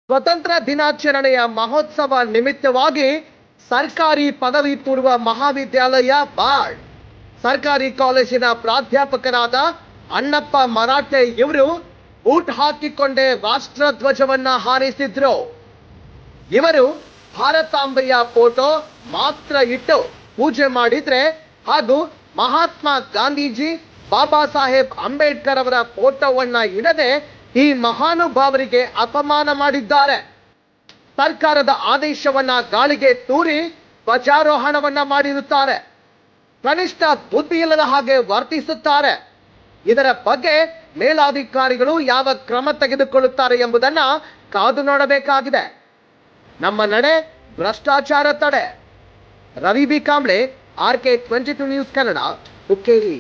ಸ್ವತಂತ್ರ ದಿನಾಚರಣೆಯ ಮಹೋತ್ಸವ ನಿಮಿತ್ತವಾಗಿ ಸರ್ಕಾರಿ ಪದವಿ ಪೂರ್ವ ಮಹಾವಿದ್ಯಾಲಯ ಬಾಳ್ ಸರ್ಕಾರಿ ಕಾಲೇಜಿನ ಪ್ರಾಧ್ಯಾಪಕರಾದ ಅಣ್ಣಪ್ಪ ಮರಾಠೆ ಇವರು ಬೂಟ್ ಹಾಕಿಕೊಂಡೇ ರಾಷ್ಟ್ರಧ್ವಜವನ್ನ ಹಾರಿಸಿದ್ರು. ಇವರು ಭಾರತಾಂಬೆಯ ಫೋಟೋ ಮಾತ್ರ ಇಟ್ಟು ಪೂಜೆ ಮಾಡಿದ್ರೆ ಹಾಗೂ ಮಹಾತ್ಮ ಗಾಂಧೀಜಿ, ಬಾಬಾ ಸಾಹೇಬ್ ಅಂಬೇಡ್ಕರ್ ಅವರ ಫೋಟೋವನ್ನ ಇಡದೆ ಈ ಮಹಾನುಭಾವರಿಗೆ ಅಪಮಾನ ಮಾಡಿದ್ದಾರೆ. ಸರ್ಕಾರದ ಆದೇಶವನ್ನ ಗಾಳಿಗೆ ತೂರಿ ಧ್ವಜಾರೋಹಣವನ್ನ ಮಾಡಿರುತ್ತಾರೆ. ಕನಿಷ್ಠ ಬುದ್ಧಿ ಇಲ್ಲದ ಹಾಗೆ ವರ್ತಿಸುತ್ತಾರೆ. ಇದರ ಬಗ್ಗೆ ಮೇಲಾಧಿಕಾರಿಗಳು ಯಾವ ಕ್ರಮ ತೆಗೆದುಕೊಳ್ಳುತ್ತಾರೆ ಎಂಬುದನ್ನ ಕಾದು ನೋಡಬೇಕಾಗಿದೆ. ನಮ್ಮ ನಡೆ ಭ್ರಷ್ಟಾಚಾರ ತಡೆ. Ravi B Kamble, RK 22 news Kannada, Hukkeri.